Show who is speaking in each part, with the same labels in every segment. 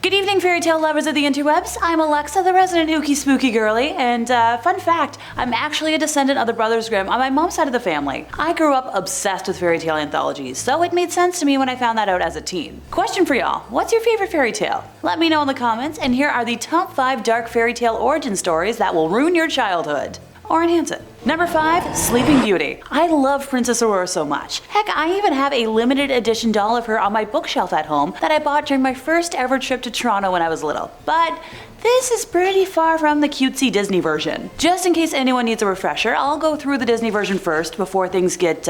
Speaker 1: Good evening, fairy tale lovers of the interwebs. I'm Alexa, the resident ooky spooky girly, and fun fact, I'm actually a descendant of the Brothers Grimm on my mom's side of the family. I grew up obsessed with fairy tale anthologies, so it made sense to me when I found that out as a teen. Question for y'all, what's your favorite fairy tale? Let me know in the comments, and here are the top 5 dark fairy tale origin stories that will ruin your childhood. Or enhance it. Number 5, Sleeping Beauty. I love Princess Aurora so much. Heck, I even have a limited edition doll of her on my bookshelf at home that I bought during my first ever trip to Toronto when I was little. But this is pretty far from the cutesy Disney version. Just in case anyone needs a refresher, I'll go through the Disney version first before things get,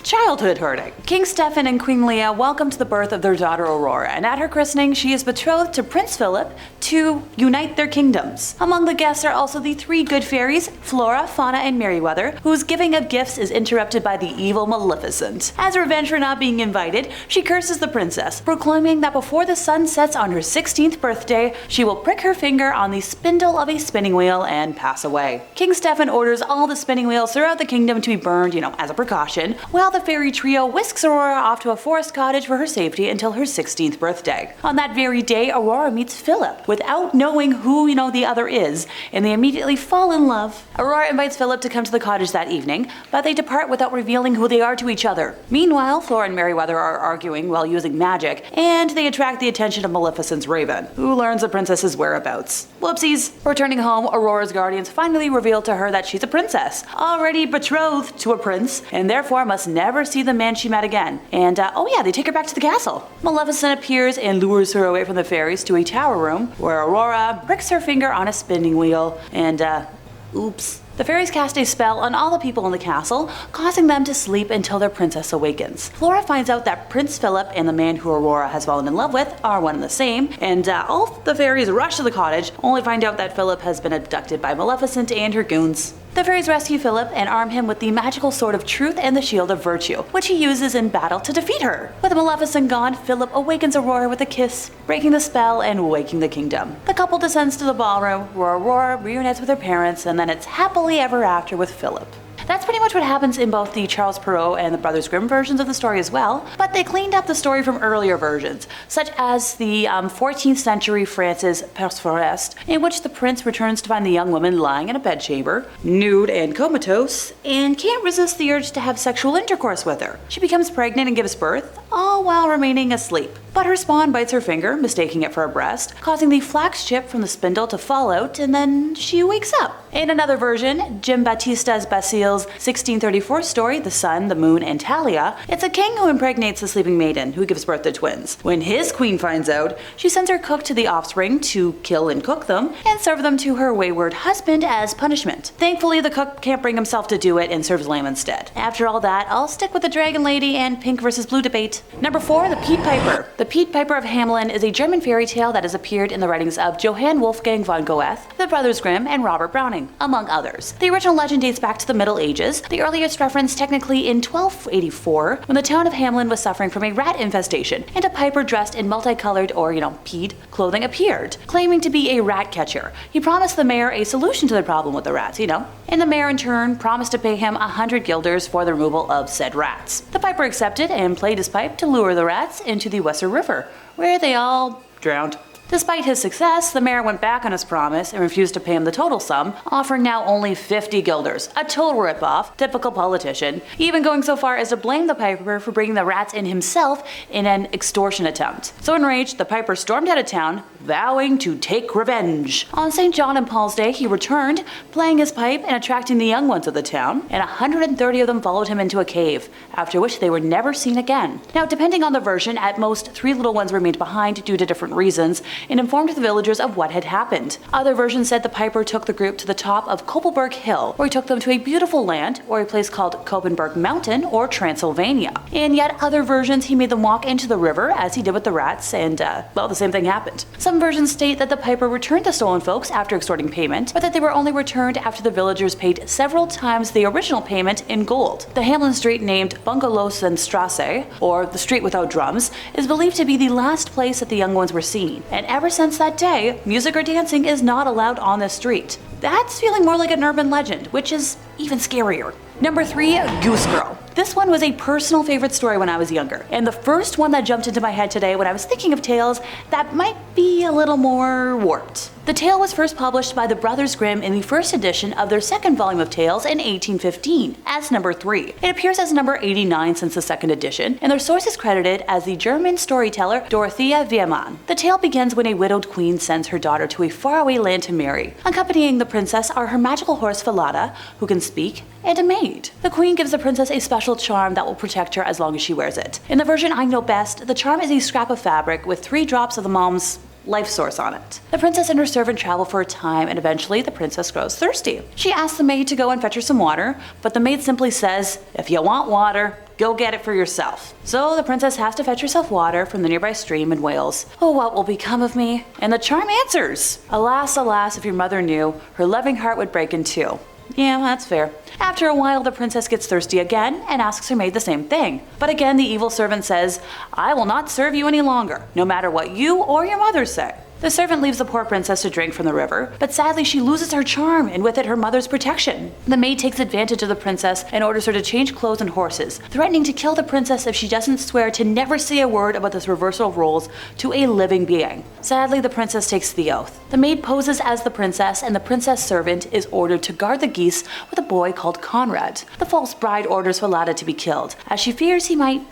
Speaker 1: childhood hurting. King Stefan and Queen Leah welcomed the birth of their daughter Aurora, and at her christening she is betrothed to Prince Philip to unite their kingdoms. Among the guests are also the 3 good fairies, Flora, Fauna, and Merryweather, whose giving of gifts is interrupted by the evil Maleficent. As revenge for not being invited, she curses the princess, proclaiming that before the sun sets on her 16th birthday, she will prick her finger on the spindle of a spinning wheel and pass away. King Stefan orders all the spinning wheels throughout the kingdom to be burned, as a precaution, while the fairy trio whisks Aurora off to a forest cottage for her safety until her 16th birthday. On that very day, Aurora meets Philip, without knowing who, the other is, and they immediately fall in love. Aurora invites Philip to come to the cottage that evening, but they depart without revealing who they are to each other. Meanwhile, Flora and Merryweather are arguing while using magic, and they attract the attention of Maleficent's Raven, who learns the princess's whereabouts. Whoopsies! Returning home, Aurora's guardians finally reveal to her that she's a princess, already betrothed to a prince, and therefore must never see the man she met again. And they take her back to the castle. Maleficent appears and lures her away from the fairies to a tower room where Aurora pricks her finger on a spinning wheel and oops. The fairies cast a spell on all the people in the castle, causing them to sleep until their princess awakens. Flora finds out that Prince Philip and the man who Aurora has fallen in love with are one and the same, and all the fairies rush to the cottage, only to find out that Philip has been abducted by Maleficent and her goons. The fairies rescue Philip and arm him with the magical sword of truth and the shield of virtue, which he uses in battle to defeat her. With Maleficent gone, Philip awakens Aurora with a kiss, breaking the spell and waking the kingdom. The couple descends to the ballroom, where Aurora reunites with her parents, and then it's happily ever after with Philip. That's pretty much what happens in both the Charles Perrault and the Brothers Grimm versions of the story as well, but they cleaned up the story from earlier versions, such as the 14th century France's Perceforest, in which the prince returns to find the young woman lying in a bedchamber, nude and comatose, and can't resist the urge to have sexual intercourse with her. She becomes pregnant and gives birth, all while remaining asleep. But her spawn bites her finger, mistaking it for a breast, causing the flax chip from the spindle to fall out, and then she wakes up. In another version, Giambattista's Basile's 1634 story, The Sun, the Moon, and Talia, it's a king who impregnates the sleeping maiden, who gives birth to twins. When his queen finds out, she sends her cook to the offspring to kill and cook them, and serve them to her wayward husband as punishment. Thankfully, the cook can't bring himself to do it and serves lamb instead. After all that, I'll stick with the Dragon Lady and pink versus blue debate. Number 4, The Pied Piper. The Pied Piper of Hamelin is a German fairy tale that has appeared in the writings of Johann Wolfgang von Goethe, the Brothers Grimm, and Robert Browning, among others. The original legend dates back to the Middle Ages, the earliest reference technically in 1284, when the town of Hamelin was suffering from a rat infestation, and a piper dressed in multicolored or, pied clothing appeared, claiming to be a rat catcher. He promised the mayor a solution to the problem with the rats, and the mayor in turn promised to pay him 100 guilders for the removal of said rats. The piper accepted and played his pipe to lure the rats into the Weser River, where they all drowned. Despite his success, the mayor went back on his promise and refused to pay him the total sum, offering now only 50 guilders, a total ripoff, typical politician, even going so far as to blame the piper for bringing the rats in himself in an extortion attempt. So enraged, the piper stormed out of town, vowing to take revenge. On St. John and Paul's Day, he returned, playing his pipe and attracting the young ones of the town, and 130 of them followed him into a cave, after which they were never seen again. Now, depending on the version, at most 3 little ones remained behind due to different reasons, and informed the villagers of what had happened. Other versions said the piper took the group to the top of Kopelberg Hill, where he took them to a beautiful land, or a place called Koppenberg Mountain, or Transylvania. And yet other versions he made them walk into the river, as he did with the rats, and the same thing happened. Some versions state that the piper returned the stolen folks after extorting payment, but that they were only returned after the villagers paid several times the original payment in gold. The Hamelin street named Bungelosenstrasse, or the street without drums, is believed to be the last place that the young ones were seen, and ever since that day, music or dancing is not allowed on this street. That's feeling more like an urban legend, which is even scarier. Number 3, Goose Girl. This one was a personal favorite story when I was younger, and the first one that jumped into my head today when I was thinking of tales that might be a little more warped. The tale was first published by the Brothers Grimm in the first edition of their second volume of tales in 1815 as number 3. It appears as number 89 since the second edition, and their source is credited as the German storyteller Dorothea Wiemann. The tale begins when a widowed queen sends her daughter to a faraway land to marry. Accompanying the princess are her magical horse Falada, who can speak, and a maid. The queen gives the princess a special charm that will protect her as long as she wears it. In the version I know best, the charm is a scrap of fabric with 3 drops of the mom's life source on it. The princess and her servant travel for a time, and eventually the princess grows thirsty. She asks the maid to go and fetch her some water, but the maid simply says, "If you want water, go get it for yourself." So the princess has to fetch herself water from the nearby stream and wails, "Oh, what will become of me?" And the charm answers, "Alas, alas, if your mother knew, her loving heart would break in two." Yeah, that's fair. After a while, the princess gets thirsty again and asks her maid the same thing. But again, the evil servant says, "I will not serve you any longer, no matter what you or your mother say." The servant leaves the poor princess to drink from the river, but sadly she loses her charm and with it her mother's protection. The maid takes advantage of the princess and orders her to change clothes and horses, threatening to kill the princess if she doesn't swear to never say a word about this reversal of roles to a living being. Sadly, the princess takes the oath. The maid poses as the princess, and the princess servant is ordered to guard the geese with a boy called Conrad. The false bride orders Falada to be killed, as she fears he might,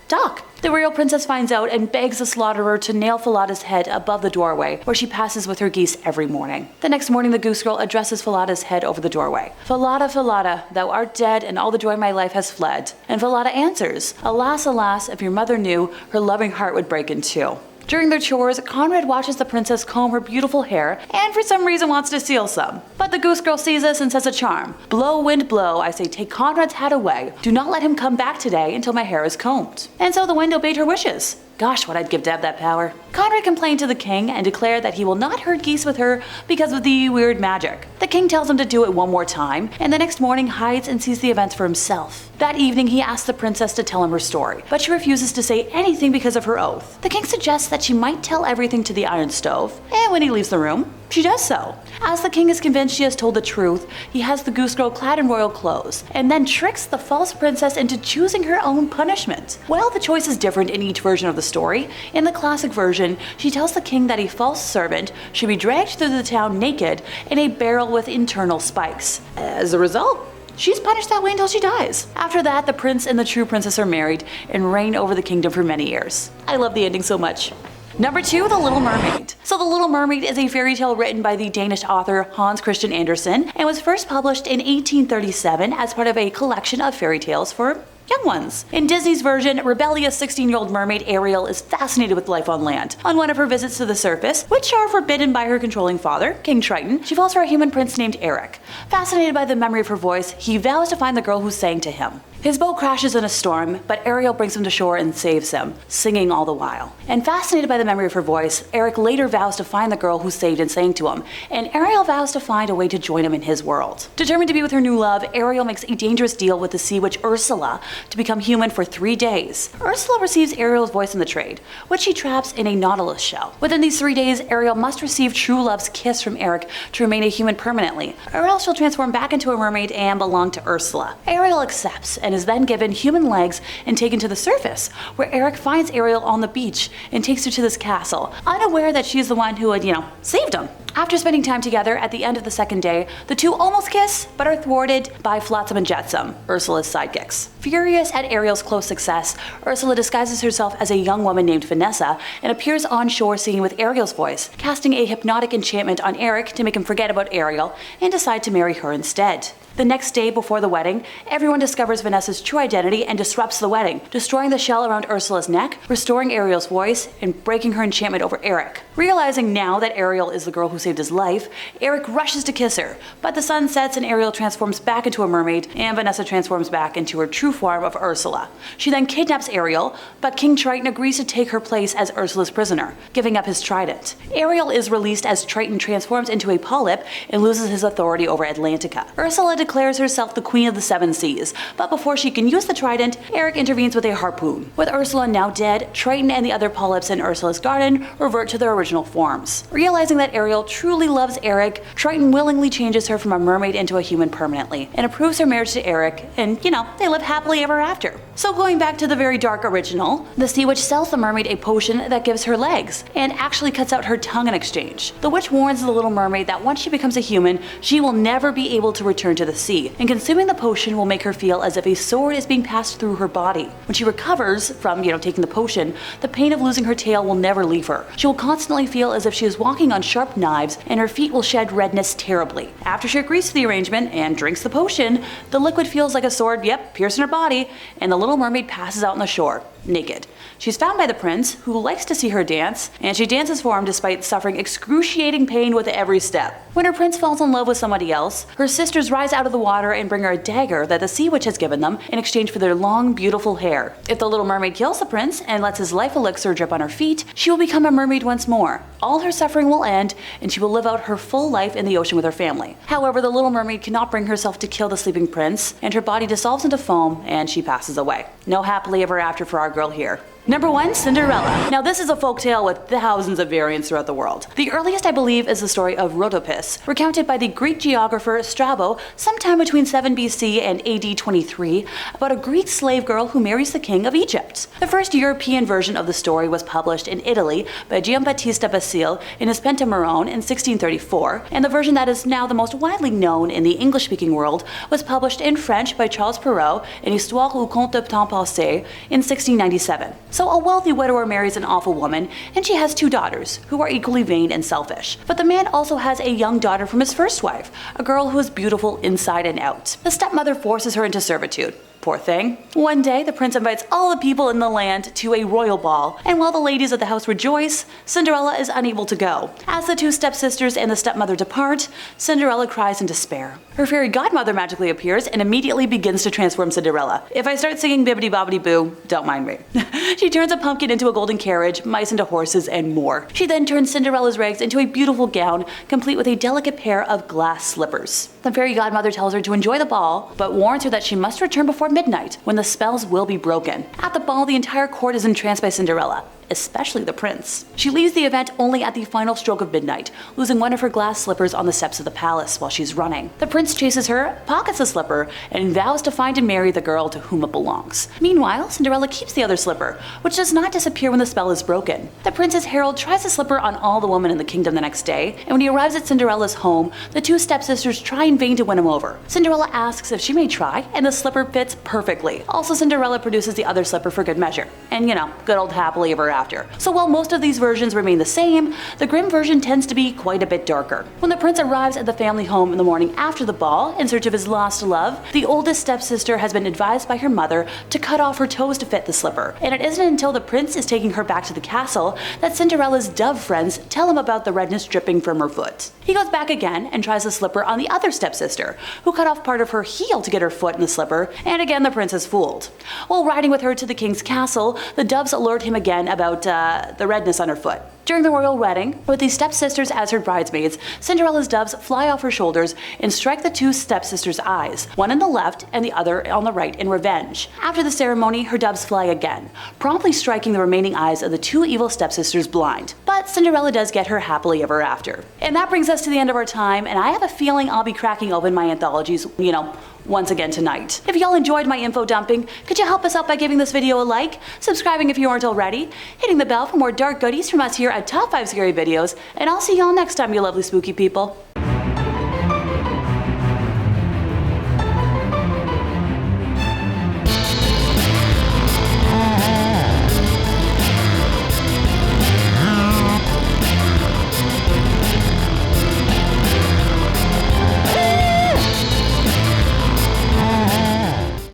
Speaker 1: duck. The real princess finds out and begs the slaughterer to nail Falada's head above the doorway, where she passes with her geese every morning. The next morning, the Goose Girl addresses Falada's head over the doorway. "Falada, Falada, thou art dead, and all the joy of my life has fled." And Falada answers, "Alas, alas, if your mother knew, her loving heart would break in two." During their chores, Conrad watches the princess comb her beautiful hair and for some reason wants to steal some. But the Goose Girl sees this and says a charm. "Blow, wind, blow, I say take Conrad's hat away. Do not let him come back today until my hair is combed." And so the wind obeyed her wishes. Gosh, what I'd give to have that power. Conrad complained to the king and declared that he will not herd geese with her because of the weird magic. The king tells him to do it one more time, and the next morning hides and sees the events for himself. That evening he asks the princess to tell him her story, but she refuses to say anything because of her oath. The king suggests that she might tell everything to the iron stove, and when he leaves the room, she does so. As the king is convinced she has told the truth, he has the Goose Girl clad in royal clothes, and then tricks the false princess into choosing her own punishment. While the choice is different in each version of the story, in the classic version, she tells the king that a false servant should be dragged through the town naked in a barrel with internal spikes. As a result, she's punished that way until she dies. After that, the prince and the true princess are married and reign over the kingdom for many years. I love the ending so much. Number 2, The Little Mermaid. So The Little Mermaid is a fairy tale written by the Danish author Hans Christian Andersen and was first published in 1837 as part of a collection of fairy tales for young ones. In Disney's version, rebellious 16-year-old mermaid Ariel is fascinated with life on land. On one of her visits to the surface, which are forbidden by her controlling father, King Triton, she falls for a human prince named Eric. Fascinated by the memory of her voice, he vows to find the girl who sang to him. His boat crashes in a storm, but Ariel brings him to shore and saves him, singing all the while. And fascinated by the memory of her voice, Eric later vows to find the girl who saved and sang to him, and Ariel vows to find a way to join him in his world. Determined to be with her new love, Ariel makes a dangerous deal with the sea witch Ursula to become human for 3 days. Ursula receives Ariel's voice in the trade, which she traps in a nautilus shell. Within these 3 days, Ariel must receive true love's kiss from Eric to remain a human permanently, or else she'll transform back into a mermaid and belong to Ursula. Ariel accepts and is then given human legs and taken to the surface, where Eric finds Ariel on the beach and takes her to this castle, unaware that she's the one who had, saved him. After spending time together, at the end of the second day, the two almost kiss, but are thwarted by Flotsam and Jetsam, Ursula's sidekicks. Furious at Ariel's close success, Ursula disguises herself as a young woman named Vanessa and appears on shore singing with Ariel's voice, casting a hypnotic enchantment on Eric to make him forget about Ariel and decide to marry her instead. The next day before the wedding, everyone discovers Vanessa's true identity and disrupts the wedding, destroying the shell around Ursula's neck, restoring Ariel's voice, and breaking her enchantment over Eric. Realizing now that Ariel is the girl who saved his life, Eric rushes to kiss her, but the sun sets and Ariel transforms back into a mermaid, and Vanessa transforms back into her true form of Ursula. She then kidnaps Ariel, but King Triton agrees to take her place as Ursula's prisoner, giving up his trident. Ariel is released as Triton transforms into a polyp and loses his authority over Atlantica. Ursula declares herself the Queen of the Seven Seas, but before she can use the trident, Eric intervenes with a harpoon. With Ursula now dead, Triton and the other polyps in Ursula's garden revert to their original forms. Realizing that Ariel truly loves Eric, Triton willingly changes her from a mermaid into a human permanently, and approves her marriage to Eric, and they live happily ever after. So going back to the very dark original, the Sea Witch sells the mermaid a potion that gives her legs, and actually cuts out her tongue in exchange. The witch warns the Little Mermaid that once she becomes a human, she will never be able to return to the sea, and consuming the potion will make her feel as if a sword is being passed through her body. When she recovers from, taking the potion, the pain of losing her tail will never leave her. She will constantly feel as if she is walking on sharp knives, and her feet will shed redness terribly. After she agrees to the arrangement and drinks the potion, the liquid feels like a sword, piercing her body, and the Little Mermaid passes out on the shore, naked. She's found by the prince, who likes to see her dance, and she dances for him despite suffering excruciating pain with every step. When her prince falls in love with somebody else, her sisters rise out of the water and bring her a dagger that the Sea Witch has given them in exchange for their long, beautiful hair. If the Little Mermaid kills the prince and lets his life elixir drip on her feet, she will become a mermaid once more. All her suffering will end, and she will live out her full life in the ocean with her family. However, the Little Mermaid cannot bring herself to kill the sleeping prince, and her body dissolves into foam, and she passes away. No happily ever after for our girl here. Number 1, Cinderella. Now this is a folktale with thousands of variants throughout the world. The earliest, I believe, is the story of Rhodopis, recounted by the Greek geographer Strabo sometime between 7 BC and AD 23, about a Greek slave girl who marries the king of Egypt. The first European version of the story was published in Italy by Giambattista Basile in his Pentamerone in 1634, and the version that is now the most widely known in the English-speaking world was published in French by Charles Perrault in Histoire ou Conte de temps passé in 1697. So a wealthy widower marries an awful woman, and she has 2 daughters, who are equally vain and selfish. But the man also has a young daughter from his first wife, a girl who is beautiful inside and out. The stepmother forces her into servitude. Poor thing. One day, the prince invites all the people in the land to a royal ball, and while the ladies of the house rejoice, Cinderella is unable to go. As the 2 stepsisters and the stepmother depart, Cinderella cries in despair. Her fairy godmother magically appears and immediately begins to transform Cinderella. If I start singing Bibbidi Bobbidi Boo, don't mind me. She turns a pumpkin into a golden carriage, mice into horses, and more. She then turns Cinderella's rags into a beautiful gown, complete with a delicate pair of glass slippers. The fairy godmother tells her to enjoy the ball, but warns her that she must return before midnight, when the spells will be broken. At the ball, the entire court is entranced by Cinderella, especially the prince. She leaves the event only at the final stroke of midnight, losing one of her glass slippers on the steps of the palace while she's running. The prince chases her, pockets the slipper, and vows to find and marry the girl to whom it belongs. Meanwhile, Cinderella keeps the other slipper, which does not disappear when the spell is broken. The prince's herald tries the slipper on all the women in the kingdom the next day, and when he arrives at Cinderella's home, the 2 stepsisters try in vain to win him over. Cinderella asks if she may try, and the slipper fits perfectly. Also, Cinderella produces the other slipper for good measure. And good old happily ever after. So while most of these versions remain the same, the Grimm version tends to be quite a bit darker. When the prince arrives at the family home in the morning after the ball in search of his lost love, the oldest stepsister has been advised by her mother to cut off her toes to fit the slipper. And it isn't until the prince is taking her back to the castle that Cinderella's dove friends tell him about the redness dripping from her foot. He goes back again and tries the slipper on the other stepsister, who cut off part of her heel to get her foot in the slipper, and again the prince is fooled. While riding with her to the king's castle, the doves alert him again about the redness on her foot. During the royal wedding, with the stepsisters as her bridesmaids, Cinderella's doves fly off her shoulders and strike the 2 stepsisters' eyes, one in the left and the other on the right in revenge. After the ceremony, her doves fly again, promptly striking the remaining eyes of the 2 evil stepsisters blind. But Cinderella does get her happily ever after. And that brings us to the end of our time, and I have a feeling I'll be cracking open my anthologies, once again tonight. If y'all enjoyed my info dumping, could you help us out by giving this video a like, subscribing if you aren't already, hitting the bell for more dark goodies from us here at Top 5 Scary Videos, and I'll see y'all next time, you lovely spooky people.